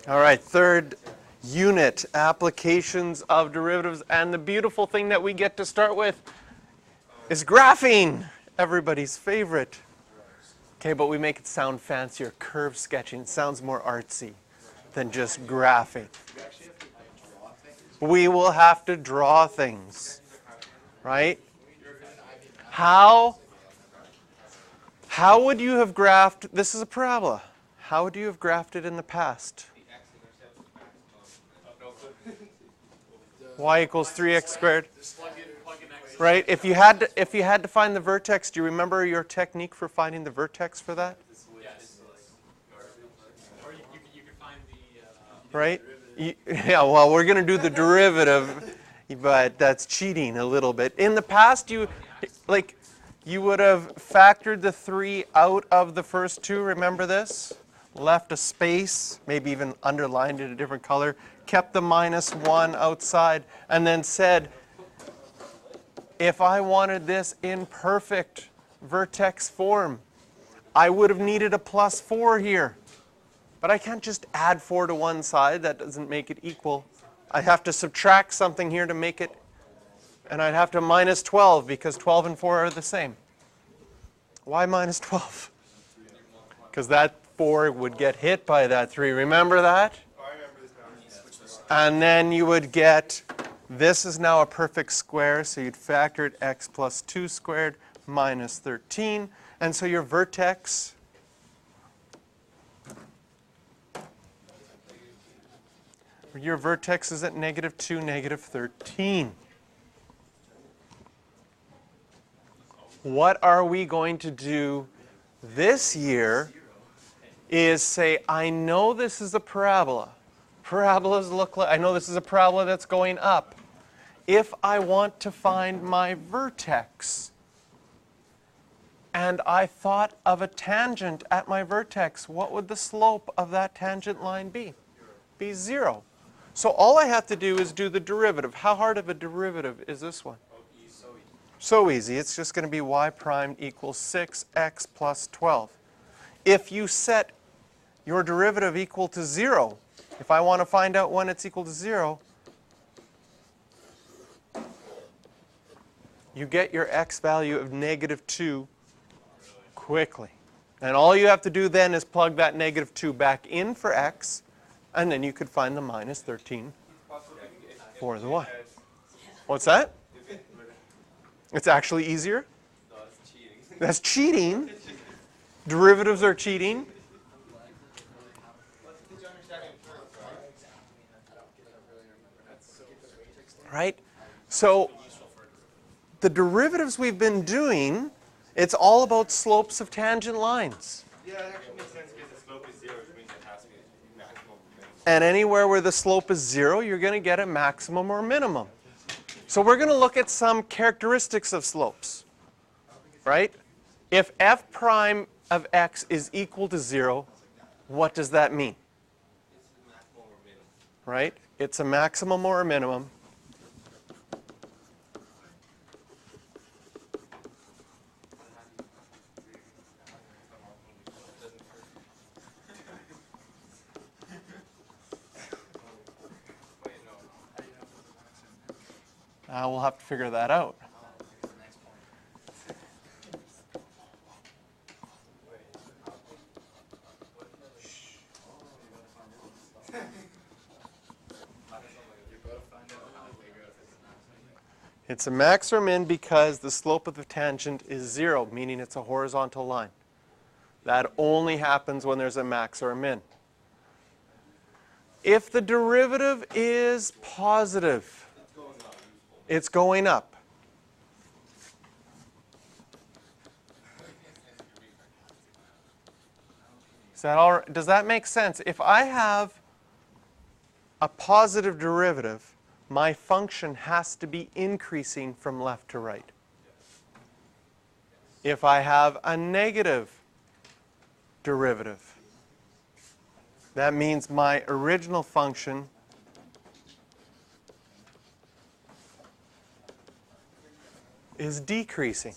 All right, third unit, applications of derivatives. And the beautiful thing that we get to start with is graphing, everybody's favorite. Okay, but we make it sound fancier. Curve sketching sounds more artsy than just graphing. We will have to draw things, right? How would you have graphed, this is a parabola. How would you have graphed it in the past? Y equals 3x squared. Right? If you had to find the vertex, do you remember your technique for finding the vertex for that? Yes. Or you could find the Right? Yeah, well, we're going to do the derivative, but that's cheating a little bit. In the past, you would have factored the 3 out of the first two. Remember this? Left a space, maybe even underlined it a different color, kept the -1 outside, and then said, if I wanted this in perfect vertex form, I would have needed a +4 here. But I can't just add 4 to one side. That doesn't make it equal. I have to subtract something here to make it, and I'd have to -12 because 12 and 4 are the same. Why -12? Because that 4 would get hit by that 3. Remember that? And then you would get, this is now a perfect square, so you'd factor it x plus 2 squared minus 13. And so your vertex is at -2, -13. What are we going to do this year is say, I know this is a parabola. Parabolas look like, I know this is a parabola that's going up. If I want to find my vertex, and I thought of a tangent at my vertex, what would the slope of that tangent line be? Be 0. So all I have to do is do the derivative. How hard of a derivative is this one? So easy. It's just going to be y prime equals 6x plus 12. If you set your derivative equal to 0, if I want to find out when it's equal to 0, you get your x value of -2 quickly. And all you have to do then is plug that -2 back in for x, and then you could find the -13 for the y. What's that? It's actually easier? That's cheating. Derivatives are cheating. Right? So the derivatives we've been doing, it's all about slopes of tangent lines. Yeah, it actually makes sense because the slope is 0, which means it has to be maximum or minimum. And anywhere where the slope is 0, you're going to get a maximum or minimum. So we're going to look at some characteristics of slopes. Right? If f prime of x is equal to 0, what does that mean? It's a maximum or minimum. Right? It's a maximum or a minimum. We'll have to figure that out. It's a max or min because the slope of the tangent is 0, meaning it's a horizontal line. That only happens when there's a max or a min. If the derivative is positive, it's going up. Is that all right? Does that make sense? If I have a positive derivative, my function has to be increasing from left to right. If I have a negative derivative, that means my original function is decreasing.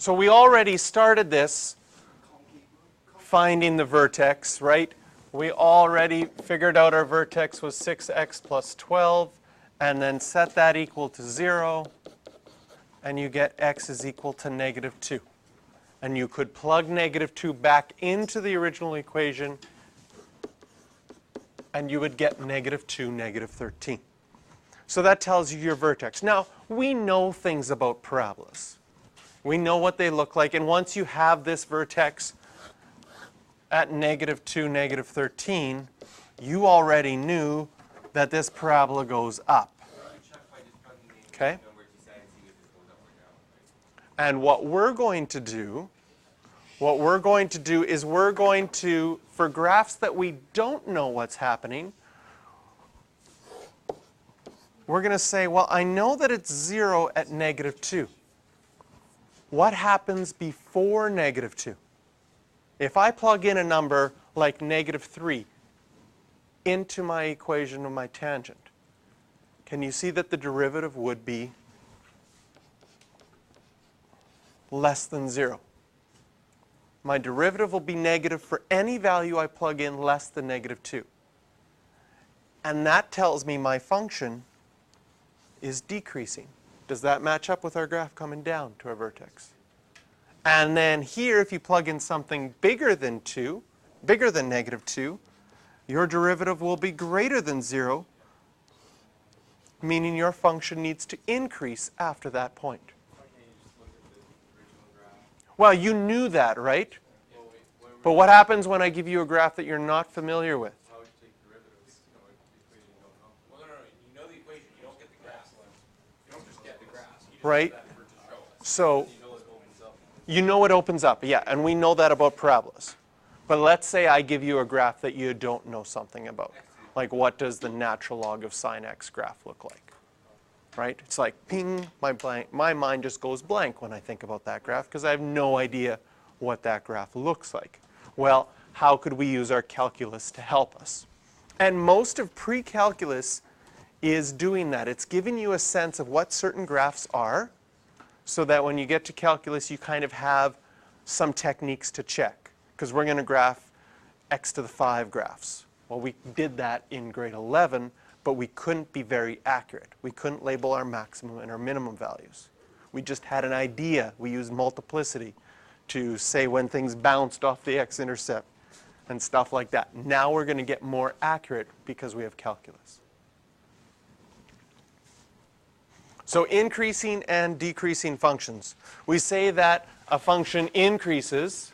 So we already started this finding the vertex, right? We already figured out our vertex was 6x plus 12, and then set that equal to 0, and you get x is equal to negative 2. And you could plug negative 2 back into the original equation, and you would get negative 2, negative 13. So that tells you your vertex. Now, we know things about parabolas. We know what they look like, and once you have this vertex at negative 2, negative 13, you already knew that this parabola goes up. Okay? And what we're going to do is we're going to, for graphs that we don't know what's happening, we're going to say, well, I know that it's 0 at negative 2. What happens before negative 2? If I plug in a number like negative 3 into my equation of my tangent, can you see that the derivative would be less than 0? My derivative will be negative for any value I plug in less than negative 2. And that tells me my function is decreasing. Does that match up with our graph coming down to our vertex? And then here, if you plug in something bigger than negative 2, your derivative will be greater than 0, meaning your function needs to increase after that point. Well, you knew that, right? But what happens when I give you a graph that you're not familiar with? Well, no. You know the equation. You don't get the graphs. You don't just get the graphs. You just Right? do that for to show us. So You know it opens up. you know it opens up, yeah, and we know that about parabolas. But let's say I give you a graph that you don't know something about. Like, what does the natural log of sine x graph look like? Right? It's like, ping, my mind just goes blank when I think about that graph because I have no idea what that graph looks like. Well, how could we use our calculus to help us? And most of pre-calculus is doing that. It's giving you a sense of what certain graphs are so that when you get to calculus, you kind of have some techniques to check. Because we're going to graph x to the 5 graphs. Well, we did that in grade 11, but we couldn't be very accurate. We couldn't label our maximum and our minimum values. We just had an idea. We used multiplicity to say when things bounced off the x-intercept and stuff like that. Now we're going to get more accurate because we have calculus. So increasing and decreasing functions. We say that a function increases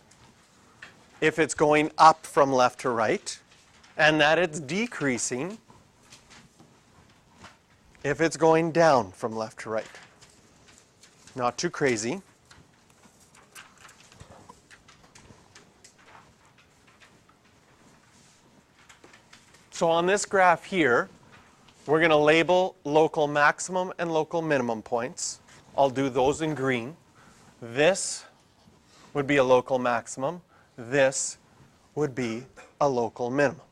if it's going up from left to right, and that it's decreasing if it's going down from left to right. Not too crazy. So on this graph here, we're going to label local maximum and local minimum points. I'll do those in green. This would be a local maximum. This would be a local minimum.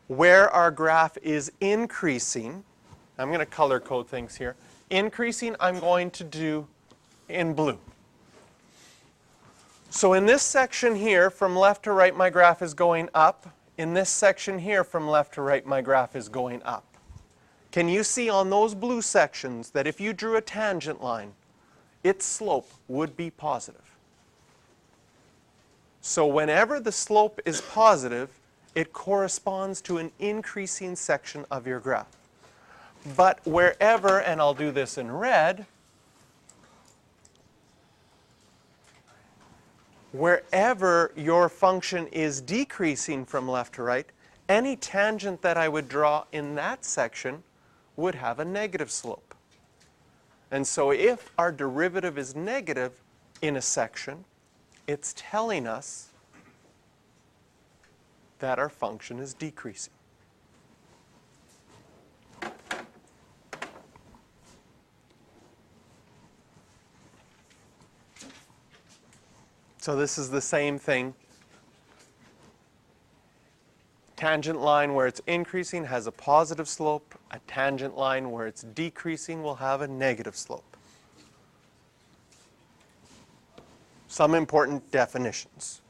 Where our graph is increasing, I'm going to color code things here. Increasing, I'm going to do in blue. So in this section here, from left to right, my graph is going up. In this section here, from left to right, my graph is going up. Can you see on those blue sections that if you drew a tangent line, its slope would be positive? So whenever the slope is positive, it corresponds to an increasing section of your graph. But wherever, and I'll do this in red, wherever your function is decreasing from left to right, any tangent that I would draw in that section would have a negative slope. And so if our derivative is negative in a section, it's telling us that our function is decreasing. So this is the same thing. Tangent line where it's increasing has a positive slope. A tangent line where it's decreasing will have a negative slope. Some important definitions.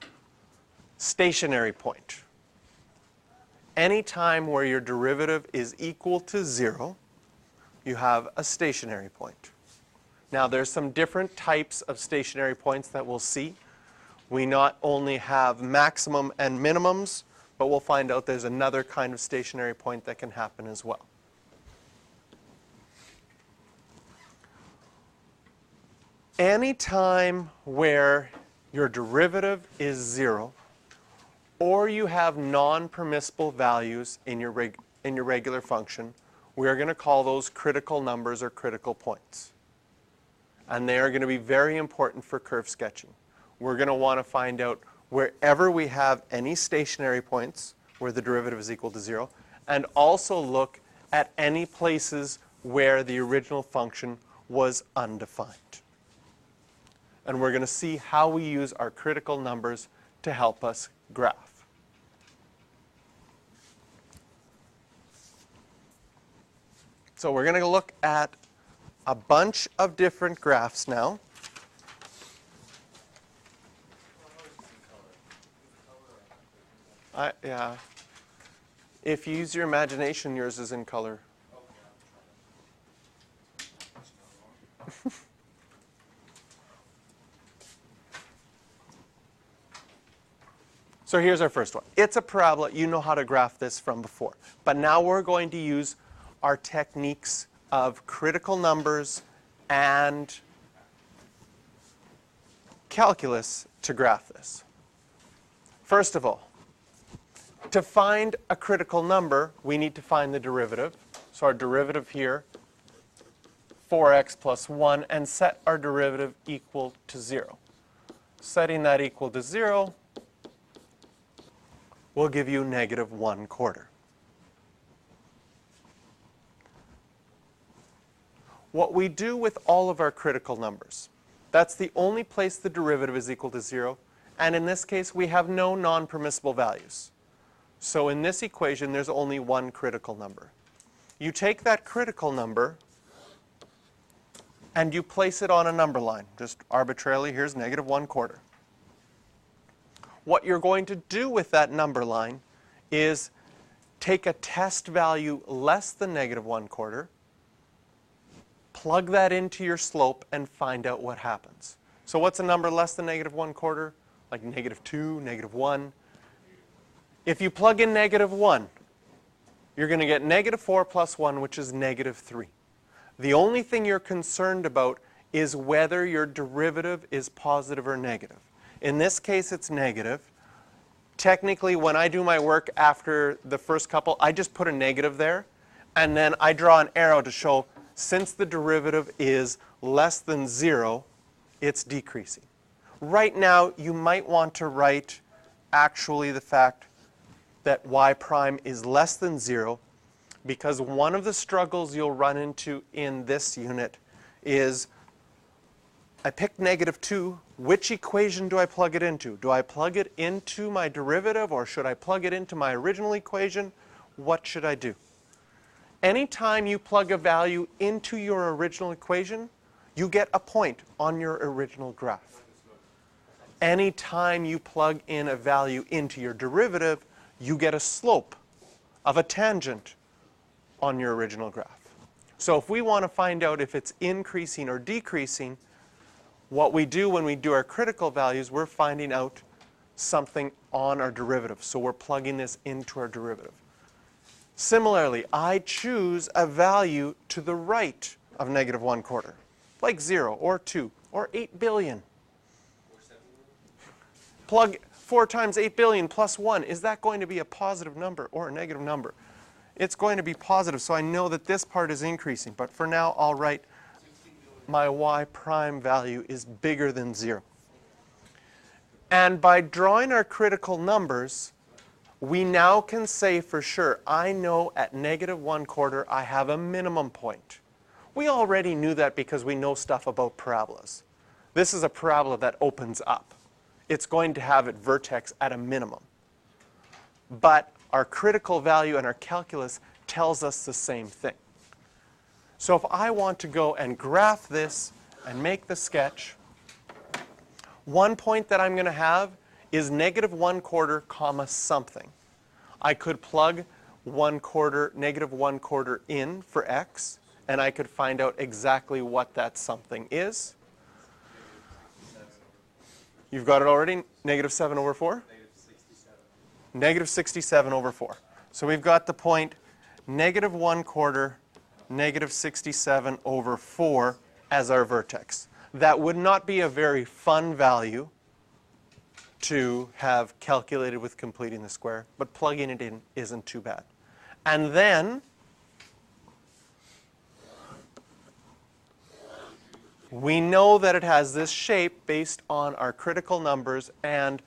Stationary point. Any time where your derivative is equal to 0, you have a stationary point. Now there's some different types of stationary points that we'll see. We not only have maximum and minimums, but we'll find out there's another kind of stationary point that can happen as well. Any time where your derivative is 0, or you have non-permissible values in your regular function, we are going to call those critical numbers or critical points. And they are going to be very important for curve sketching. We're going to want to find out wherever we have any stationary points where the derivative is equal to 0, and also look at any places where the original function was undefined. And we're going to see how we use our critical numbers to help us graph. So we're going to look at a bunch of different graphs now. Yeah. If you use your imagination, yours is in color. So here's our first one. It's a parabola. You know how to graph this from before. But now we're going to use our techniques of critical numbers and calculus to graph this. First of all, to find a critical number, we need to find the derivative. So our derivative here, 4x plus 1, and set our derivative equal to 0. Setting that equal to 0 will give you -1/4. What we do with all of our critical numbers, that's the only place the derivative is equal to 0, and in this case we have no non-permissible values. So in this equation there's only one critical number. You take that critical number and you place it on a number line. Just arbitrarily, here's -1/4. What you're going to do with that number line is take a test value less than -1/4, plug that into your slope, and find out what happens. So what's a number less than -1/4? Like -2, -1. If you plug in -1, you're going to get -4 plus 1, which is -3. The only thing you're concerned about is whether your derivative is positive or negative. In this case, it's negative. Technically, when I do my work after the first couple, I just put a negative there, and then I draw an arrow to show since the derivative is less than 0, it's decreasing. Right now, you might want to write actually the fact that y prime is less than 0, because one of the struggles you'll run into in this unit is I picked -2. Which equation do I plug it into? Do I plug it into my derivative, or should I plug it into my original equation? What should I do? Anytime you plug a value into your original equation, you get a point on your original graph. Anytime you plug in a value into your derivative, you get a slope of a tangent on your original graph. So if we want to find out if it's increasing or decreasing, what we do when we do our critical values, we're finding out something on our derivative. So we're plugging this into our derivative. Similarly, I choose a value to the right of -1/4, like 0 or 2 or 8 billion. Plug 4 times 8 billion plus 1. Is that going to be a positive number or a negative number? It's going to be positive, so I know that this part is increasing. But for now, I'll write my y prime value is bigger than 0. And by drawing our critical numbers, we now can say for sure, I know at -1/4 I have a minimum point. We already knew that because we know stuff about parabolas. This is a parabola that opens up. It's going to have its vertex at a minimum. But our critical value and our calculus tells us the same thing. So if I want to go and graph this and make the sketch, One point that I'm going to have is negative 1/4 comma something. I could plug 1/4, negative 1/4 in for x, and I could find out exactly what that something is. You've got it already? Negative 7 over 4? Negative 67 over 4. So we've got the point negative 1/4, negative 67 over 4 as our vertex. That would not be a very fun value to have calculated with completing the square, but plugging it in isn't too bad. And then we know that it has this shape based on our critical numbers, and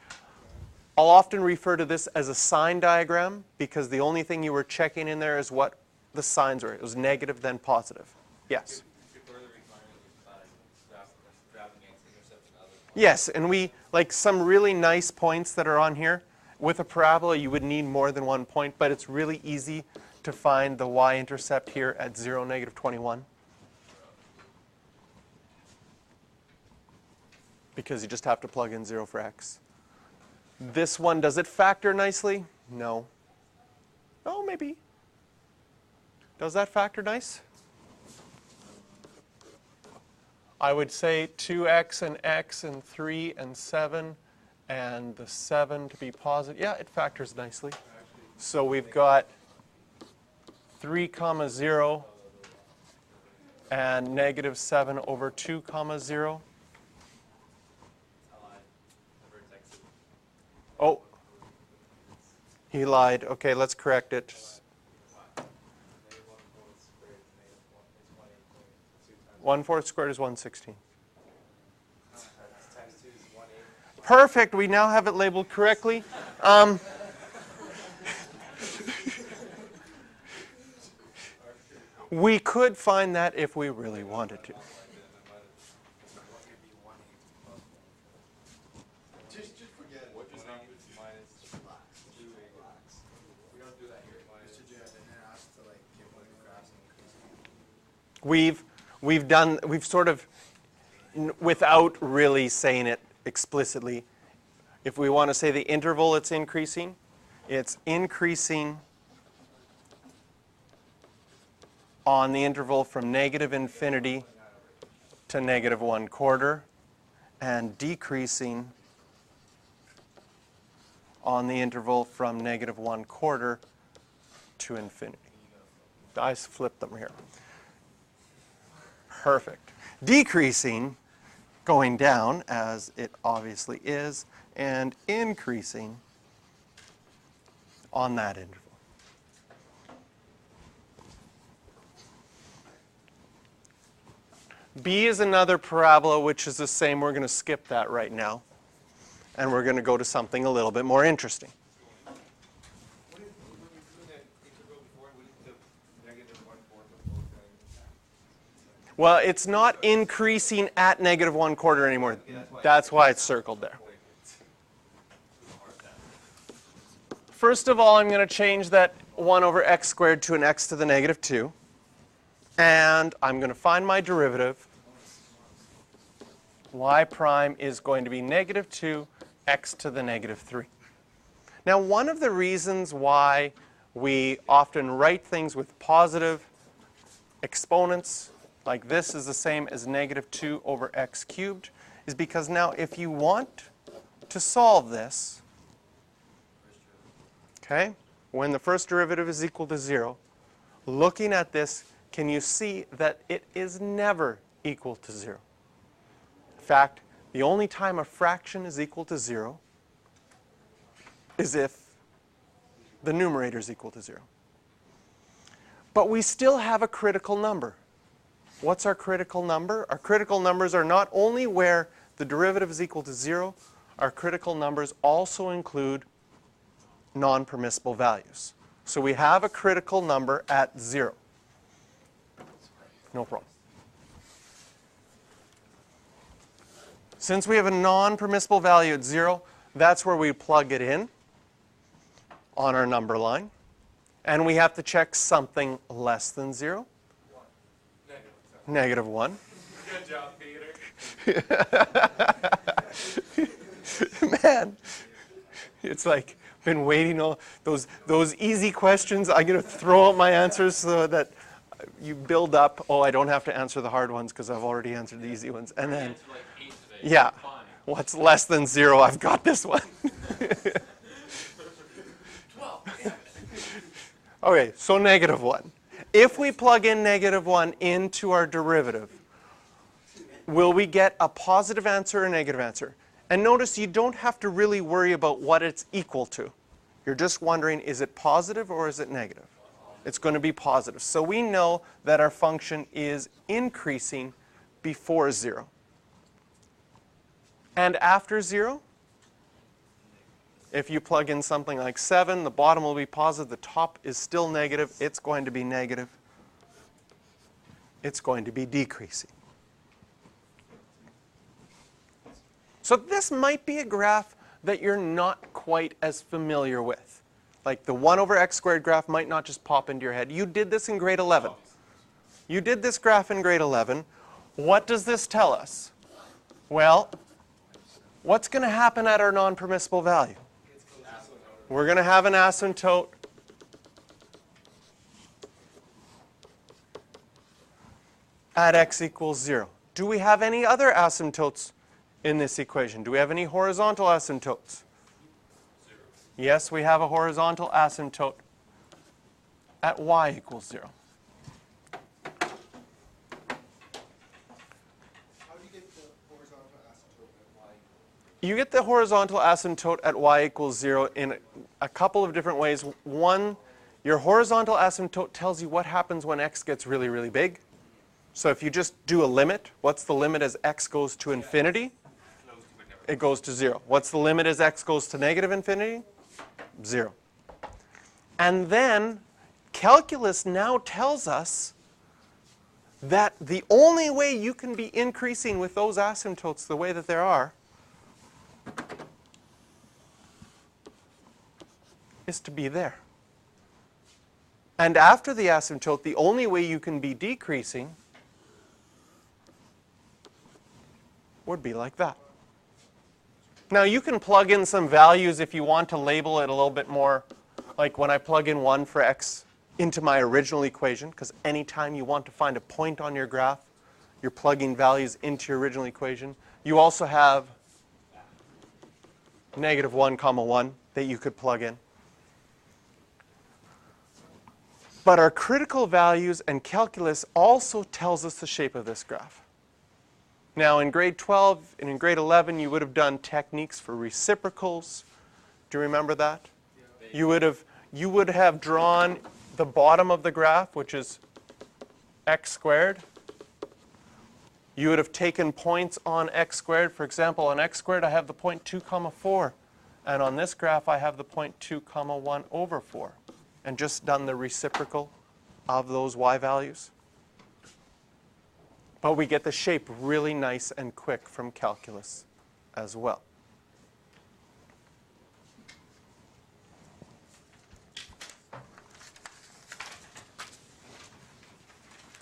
I'll often refer to this as a sign diagram because the only thing you were checking in there is what the signs were. It was negative, then positive. Yes? Yes, and we, like some really nice points that are on here, with a parabola you would need more than one point, but it's really easy to find the y-intercept here at 0, negative 21. Because you just have to plug in 0 for x. This one, does it factor nicely? No. Oh, maybe. Does that factor nice? I would say 2x and x and 3 and 7 and the 7 to be positive. Yeah, it factors nicely. So we've got 3 comma 0 and negative 7 over 2 comma 0. Oh, he lied. Okay, let's correct it. 1/4 squared is 1/16. Perfect. We now have it labeled correctly. We could find that if we really wanted to. We've sort of, without really saying it explicitly, if we want to say the interval it's increasing on the interval from negative infinity to negative 1/4 and decreasing on the interval from negative 1/4 to infinity. I flipped them here. Perfect. Decreasing, going down, as it obviously is, and increasing on that interval. B is another parabola, which is the same. We're going to skip that right now, and we're going to go to something a little bit more interesting. Well, it's not increasing at negative 1/4 anymore. That's why it's circled there. First of all, I'm going to change that 1 over x squared to an x to the negative 2. And I'm going to find my derivative. Y prime is going to be negative 2 x to the negative 3. Now, one of the reasons why we often write things with positive exponents, like this is the same as negative 2 over x cubed, is because now if you want to solve this, okay, when the first derivative is equal to 0, looking at this, can you see that it is never equal to 0? In fact, the only time a fraction is equal to 0 is if the numerator is equal to 0. But we still have a critical number. What's our critical number? Our critical numbers are not only where the derivative is equal to 0, our critical numbers also include non-permissible values. So we have a critical number at 0. No problem. Since we have a non-permissible value at 0, that's where we plug it in on our number line. And we have to check something less than 0. Negative 1. Good job, Peter. understand. It's like, been waiting all those easy questions. I'm going to throw out my answers so that you build up. Oh, I don't have to answer the hard ones because I've already answered the easy ones. And then, Like 8 today. yeah, Fine. what's less than 0? I've got this one. 12. Okay, so -1. If we plug in -1 into our derivative, will we get a positive answer or a negative answer? And notice you don't have to really worry about what it's equal to. You're just wondering, is it positive or is it negative? It's going to be positive. So we know that our function is increasing before 0. And after 0, if you plug in something like 7, the bottom will be positive, the top is still negative, it's going to be negative. It's going to be decreasing. So this might be a graph that you're not quite as familiar with. Like the 1 over x squared graph might not just pop into your head. You did this in grade 11. You did this graph in grade 11. What does this tell us? Well, what's going to happen at our non-permissible value? We're going to have an asymptote at x equals 0. Do we have any other asymptotes in this equation? Do we have any horizontal asymptotes? 0. Yes, we have a horizontal asymptote at y equals 0. How do you get the horizontal asymptote at y? You get the horizontal asymptote at y equals 0 in a couple of different ways. One, your horizontal asymptote tells you what happens when x gets really, really big. So if you just do a limit, what's the limit as x goes to infinity? It goes to 0. What's the limit as x goes to negative infinity? 0. And then calculus now tells us that the only way you can be increasing with those asymptotes the way that there are is to be there. And after the asymptote, the only way you can be decreasing would be like that. Now you can plug in some values if you want to label it a little bit more, like when I plug in 1 for x into my original equation, because anytime you want to find a point on your graph, you're plugging values into your original equation. You also have -1, 1 that you could plug in. But our critical values and calculus also tells us the shape of this graph. Now in grade 12 and in grade 11 you would have done techniques for reciprocals. Do you remember that? You would have drawn the bottom of the graph, which is x squared. You would have taken points on x squared. For example, on x squared I have the point 2, 4. And on this graph I have the point 2, 1 over 4. And just done the reciprocal of those y values. But we get the shape really nice and quick from calculus as well.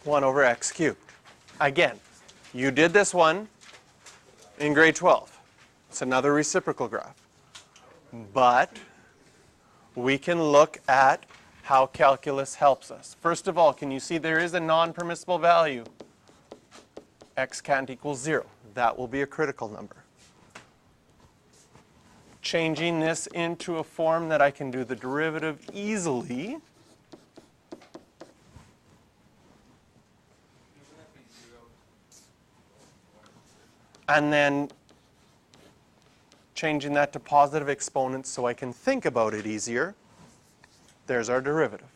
One over x cubed. Again, you did this one in grade 12. It's another reciprocal graph. But we can look at how calculus helps us. First of all, can you see there is a non-permissible value? X can't equal 0. That will be a critical number. Changing this into a form that I can do the derivative easily. And then changing that to positive exponents so I can think about it easier. There's our derivative.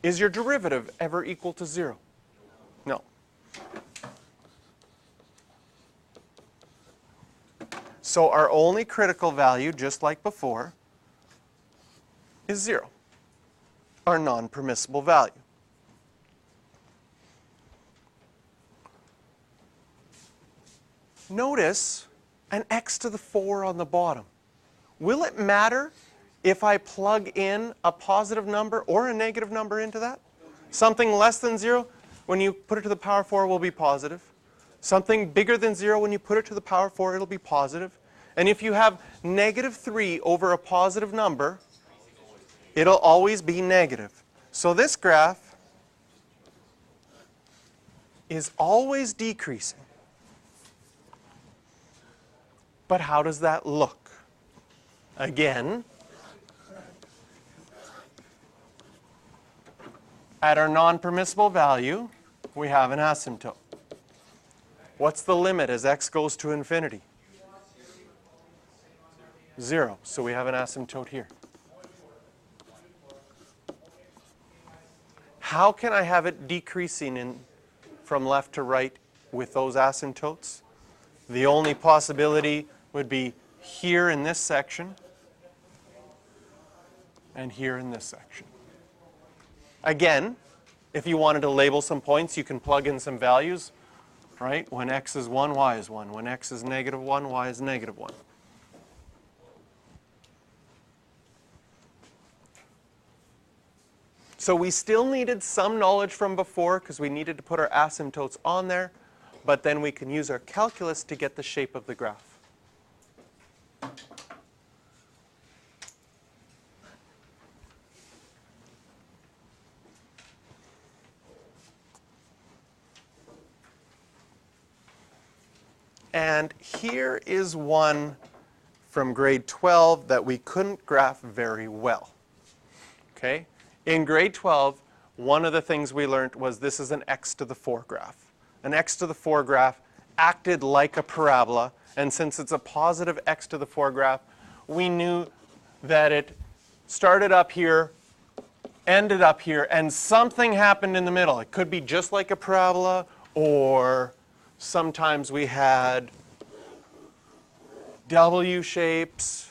Is your derivative ever equal to 0? No. So our only critical value, just like before, is 0, our non-permissible value. Notice an x to the 4 on the bottom. Will it matter if I plug in a positive number or a negative number into that? Something less than 0, when you put it to the power 4, will be positive. Something bigger than 0, when you put it to the power 4, it'll be positive. And if you have negative 3 over a positive number, it'll always be negative. So this graph is always decreasing. But how does that look? Again, at our non-permissible value, we have an asymptote. What's the limit as x goes to infinity? 0. So we have an asymptote here. How can I have it decreasing from left to right with those asymptotes? The only possibility would be here in this section and here in this section. Again, if you wanted to label some points, you can plug in some values, right? When x is 1, y is 1. When x is negative 1, y is negative 1. So we still needed some knowledge from before because we needed to put our asymptotes on there, but then we can use our calculus to get the shape of the graph. And here is one from grade 12 that we couldn't graph very well. Okay? In grade 12, one of the things we learned was this is an x to the 4 graph. An x to the 4 graph acted like a parabola, and since it's a positive x to the 4 graph, we knew that it started up here, ended up here, and something happened in the middle. It could be just like a parabola, or sometimes we had W shapes.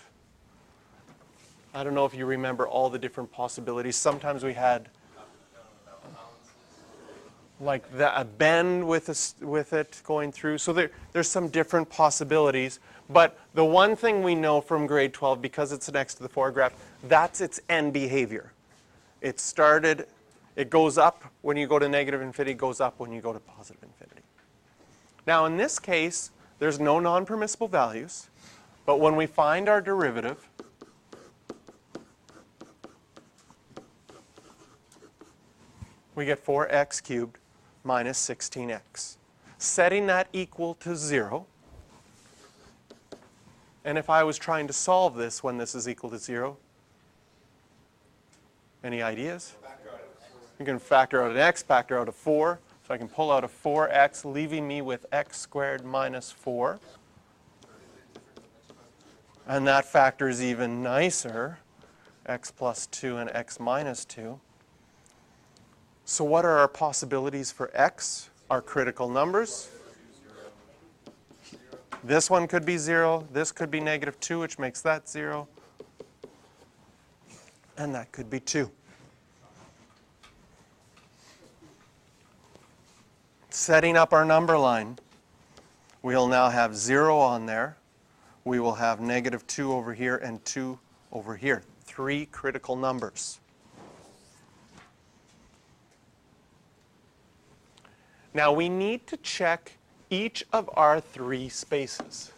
I don't know if you remember all the different possibilities. Sometimes we had like a bend with it going through. So there's some different possibilities. But the one thing we know from grade 12, because it's an x to the 4 graph, that's its end behavior. It goes up when you go to negative infinity, it goes up when you go to positive infinity. Now in this case, there's no non-permissible values. But when we find our derivative, we get 4x cubed minus 16x. Setting that equal to 0. And if I was trying to solve this when this is equal to 0, any ideas? You can factor out an x, factor out a 4. So I can pull out a 4x, leaving me with x squared minus 4. And that factor is even nicer, x plus 2 and x minus 2. So what are our possibilities for x? Our critical numbers. This one could be 0. This could be negative 2, which makes that 0. And that could be 2. Setting up our number line, we'll now have 0 on there. We will have negative 2 over here and 2 over here. 3 critical numbers. Now we need to check each of our 3 spaces.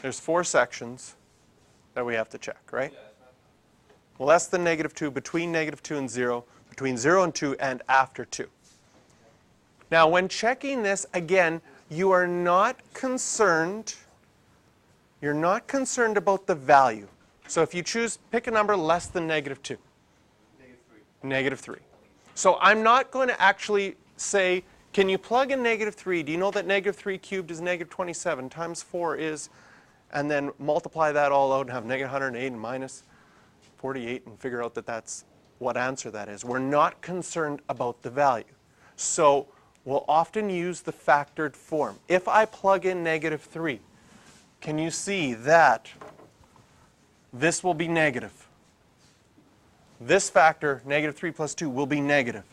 There's 4 sections that we have to check, right? Less than negative 2, between negative 2 and 0, between 0 and 2, and after 2. Now when checking this, again, you are not concerned about the value. So if you pick a number less than negative 2. Negative 3. So I'm not going to actually say, can you plug in negative 3? Do you know that negative 3 cubed is negative 27 times 4 is, and then multiply that all out and have negative 108 and minus 48 and figure out that that's what answer that is. We're not concerned about the value. So we'll often use the factored form. If I plug in negative 3, can you see that this will be negative? This factor, negative 3 plus 2, will be negative.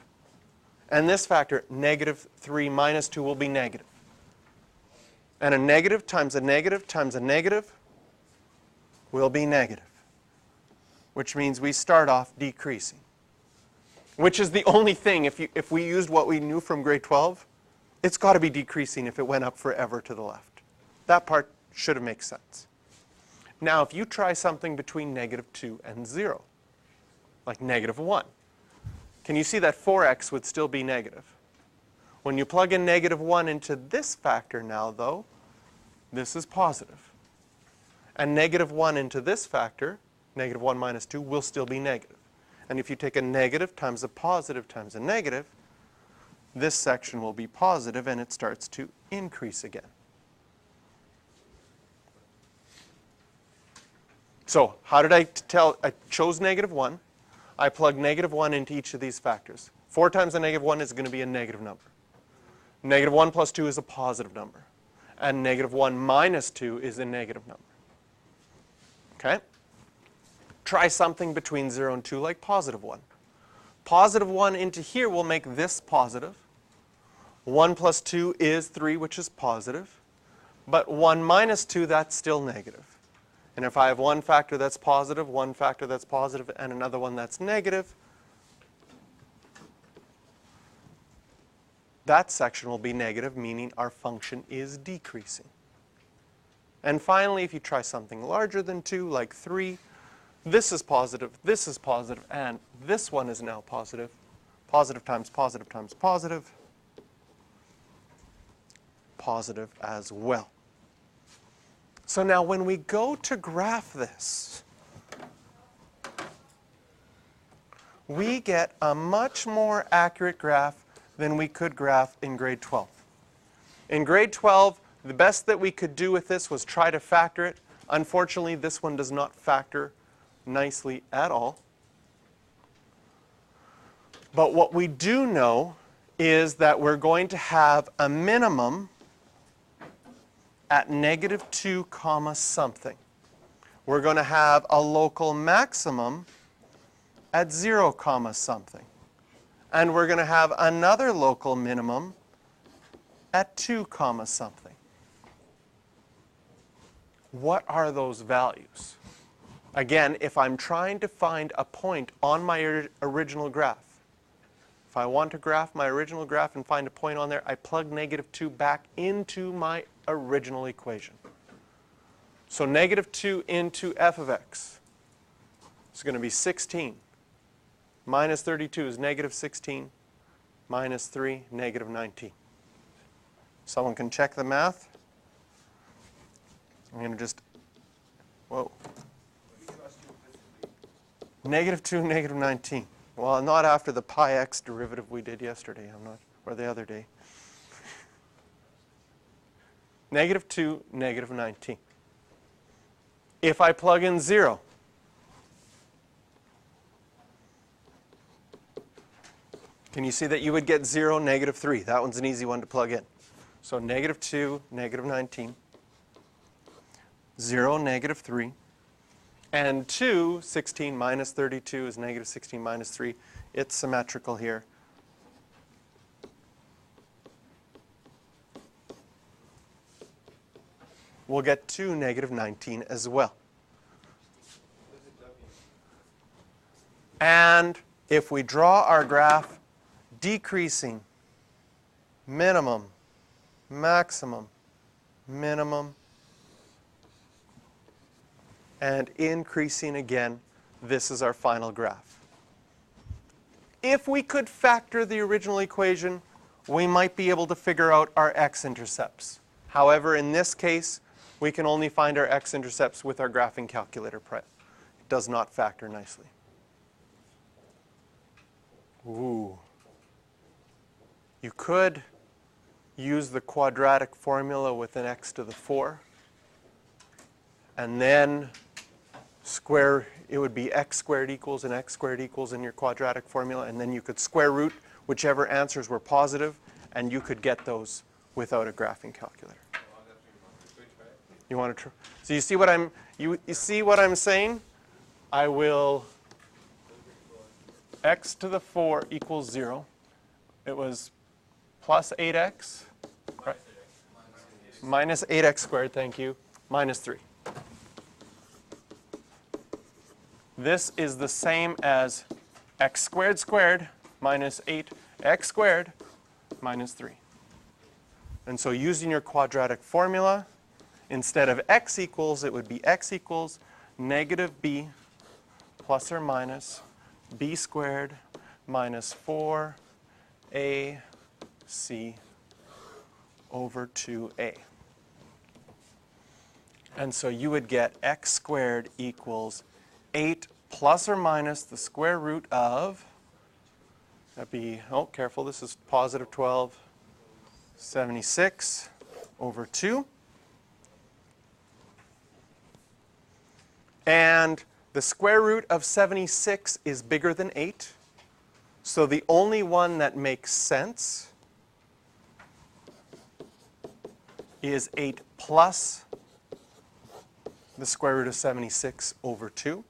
And this factor, negative 3 minus 2, will be negative. And a negative times a negative times a negative will be negative, which means we start off decreasing, which is the only thing, if we used what we knew from grade 12, it's got to be decreasing if it went up forever to the left. That part should have made sense. Now, if you try something between -2 and 0, like -1, can you see that 4x would still be negative? When you plug in -1 into this factor now, though, this is positive. And -1 into this factor, -1 minus 2, will still be negative. And if you take a negative times a positive times a negative, this section will be positive and it starts to increase again. So how did I tell? I chose -1. I plug -1 into each of these factors. 4 times a -1 is going to be a negative number. -1 plus 2 is a positive number. And -1 minus 2 is a negative number. Okay? Try something between 0 and 2 like +1. +1 into here will make this positive. 1 plus 2 is 3, which is positive. But 1 minus 2, that's still negative. And if I have one factor that's positive, one factor that's positive, and another one that's negative, that section will be negative, meaning our function is decreasing. And finally, if you try something larger than 2, like 3, this is positive, and this one is now positive. Positive times positive times positive. Positive as well. So now when we go to graph this, we get a much more accurate graph than we could graph in grade 12. In grade 12, the best that we could do with this was try to factor it. Unfortunately, this one does not factor nicely at all. But what we do know is that we're going to have a minimum at -2 comma something. We're going to have a local maximum at 0 comma something. And we're going to have another local minimum at 2 comma something. What are those values? Again, if I'm trying to find a point on my original graph, if I want to graph my original graph and find a point on there, I plug -2 back into my original equation. So -2 into f of x is going to be 16. Minus 32 is -16. Minus 3, -19. Someone can check the math. I'm going to just, whoa. -2, -19. Well, not after the pi x derivative we did yesterday, or the other day. -2, -19. If I plug in 0, can you see that you would get 0, -3? That one's an easy one to plug in. So -2, -19, 0, -3, and 2, 16 minus 32 is -16 minus 3. It's symmetrical here. We'll get 2, -19 as well. And if we draw our graph decreasing, minimum, maximum, minimum, and increasing again, this is our final graph. If we could factor the original equation, we might be able to figure out our x-intercepts. However, in this case, we can only find our x-intercepts with our graphing calculator. It does not factor nicely. Ooh. You could use the quadratic formula with an x to the 4, and then it would be x squared equals and x squared equals in your quadratic formula, and then you could square root whichever answers were positive, and you could get those without a graphing calculator. You want to try? So you see what I'm saying? I will x to the 4 equals 0. It was plus 8x, right? minus 8x squared, thank you, minus 3. This is the same as x squared squared minus 8x squared minus 3. And so using your quadratic formula, instead of x equals, it would be x equals negative b plus or minus b squared minus 4ac over 2a. And so you would get x squared equals 8 plus or minus the square root of, that'd be, oh, careful, this is positive 12, 76 over 2. And the square root of 76 is bigger than 8. So the only one that makes sense is 8 plus the square root of 76 over 2.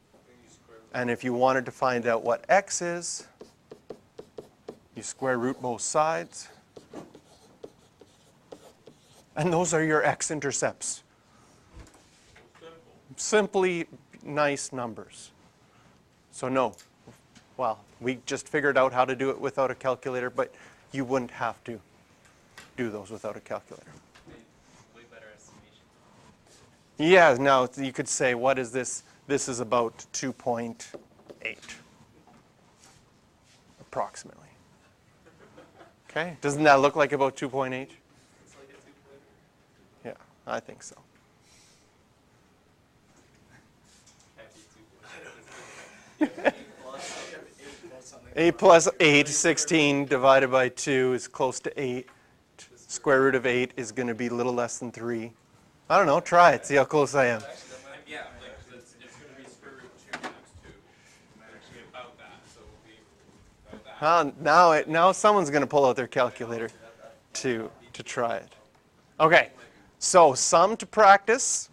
And if you wanted to find out what x is, you square root both sides. And those are your x-intercepts. Simply nice numbers. So no, well, we just figured out how to do it without a calculator, but you wouldn't have to do those without a calculator. Way better estimation. Yeah, now you could say, what is this? This is about 2.8, approximately. Okay, doesn't that look like about 2.8? It's like a 2 point. Yeah, I think so. Happy 2 point. 8 plus 8, 16 divided by 2 is close to 8. Square root of 8 is going to be a little less than 3. I don't know, try it, see how close I am. Yeah, like, it's gonna be square root 2 times 2. Actually about that, so it'll be about that. Now someone's going to pull out their calculator to try it. Okay, so sum to practice.